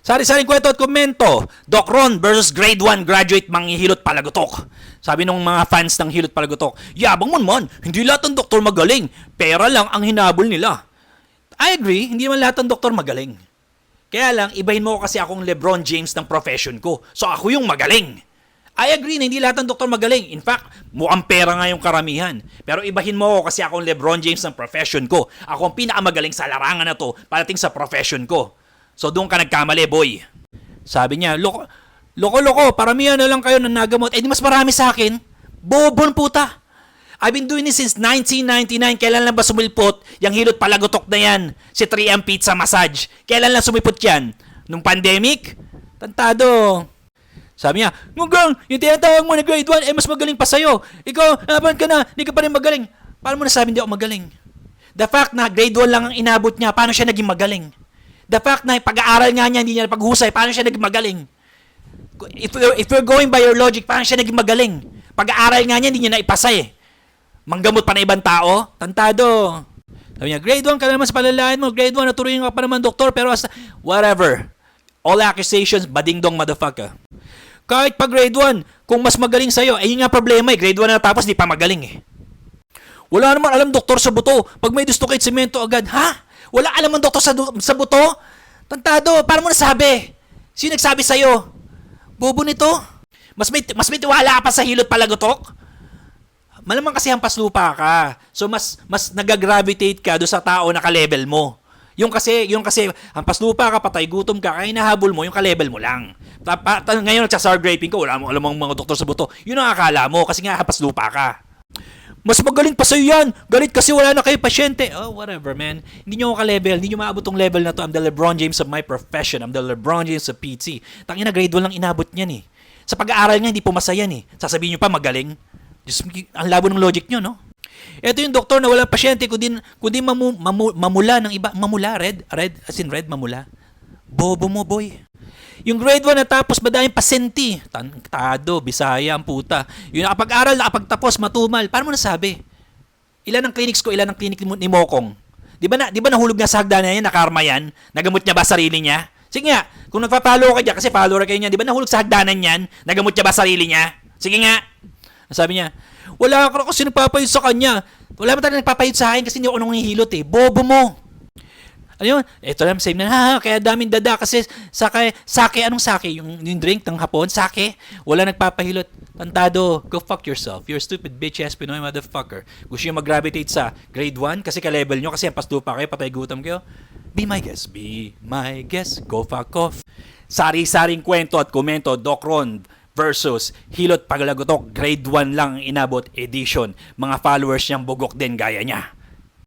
Sari-saring kwento at komento. Doc Ron versus grade 1 graduate manghihilot palagutok. Sabi ng mga fans ng hilot palagutok, yabang mo naman, hindi lahat ng doktor magaling. Pera lang ang hinabol nila. I agree, hindi naman lahat ng doktor magaling. Kaya lang, ibahin mo kasi akong LeBron James ng profession ko. So ako yung magaling. I agree na hindi lahat ng doktor magaling. In fact, mukhang pera nga yung karamihan. Pero ibahin mo kasi akong LeBron James ng profession ko. Ako ang pinakamagaling sa larangan na to parating sa profession ko. So doon ka nagkamali, boy. Sabi niya, loko, paramihan na lang kayo ng nagamot. Eh di mas marami sa akin. Bobon puta. I've been doing this since 1999. Kailan lang ba sumilpot? Yung hilot palagutok na yan. Si 3M Pizza Massage. Kailan lang sumipot yan? Nung pandemic? Tantado. Sabi niya, Ngugang, yung tinatawag mo na grade 1, mas magaling pa sa'yo. Ikaw, napan ka na, hindi ka pa rin magaling. Paano mo nasabi hindi ako magaling? The fact na grade 1 lang ang inabot niya, paano siya naging magaling? The fact na pag-aaral nga niya, hindi niya paghusay, paano siya naging magaling? If you're going by your logic, paano siya naging magaling? Pag-aaral nga niya, hindi niya naipasa eh. Manggamot pa na ibang tao? Tantado. Sabi niya, grade 1 ka naman sa palalain mo, grade 1, naturuin ka pa naman doktor, pero whatever. All accusations, bading-dong motherfucker. Kahit pag grade 1, kung mas magaling sa'yo, yun nga problema eh, grade 1 na tapos, di pa magaling eh. Wala naman alam doktor sa buto, pag may dislocate semento agad, ha? Wala alam ang doktor sa buto? Tantado, paano mo nasabi? Sino nagsabi sa'yo? Bobo nito? Mas may tiwala ka pa sa hilot palagutok? Malamang kasi hampas lupa ka. So mas nagagravitate ka do sa tao na ka-level mo. Yung kasi hampas lupa ka, patay gutom ka, kaya hinahabol mo yung ka-level mo lang. Ngayon nagsasar graping ka, wala mo alam ang mga doktor sa buto. Yun ang akala mo kasi nga hampas lupa ka. Mas magaling pa sa'yo yan. Galit kasi wala na kayo pasyente. Oh, whatever, man. Hindi nyo ako ka-level. Hindi nyo maabot tong level na to. I'm the LeBron James of my profession. I'm the LeBron James of PT. Tangina, grade 1 lang inabot niyan eh. Sa pag-aaral nga, hindi pumasa yan eh. Sasabihin nyo pa, magaling. Just, ang labo ng logic nyo, no? Ito yung doktor na walang pasyente, kundi mamula ng iba. Mamula, red, as in red, mamula. Bobo mo, boy. Yung grade 1 natapos, madaming pasenti. Tantado, Bisaya ang puta. Yung nakapag-aral, nakapagtapos, matumal. Paano mo nasabi? Ilan ang clinics ko, ilan ang clinic ni Mokong? Di ba nahulog nga sa hagdanan yan, nakarma yan? Nagamot niya ba sarili niya? Sige nga, kung nagpa-follow ka dyan, kasi follower kayo niyan, di ba nahulog sa hagdanan yan? Nagamot niya ba sarili niya? Sige nga. Sabi niya, wala ako kasi nagpapayod sa kanya. Wala mo talaga nagpapayod sa akin kasi hindi ako nung hihilot eh. Bobo mo. Ano yun? Ito lang, same na, kaya daming dada kasi sake, anong sake? Yung drink ng hapon, sake. Wala nagpapahilot. Tantado, go fuck yourself. You're a stupid bitch-ass Pinoy motherfucker. Gusto nyo mag-gravitate sa grade 1 kasi ka-level nyo, kasi ang pastupa kayo, patay gutom kayo. Be my guest, go fuck off. Sari-saring kwento at komento, Doc Ron versus Hilot Paglagutok, grade 1 lang inabot edition. Mga followers niyang bugok din gaya niya.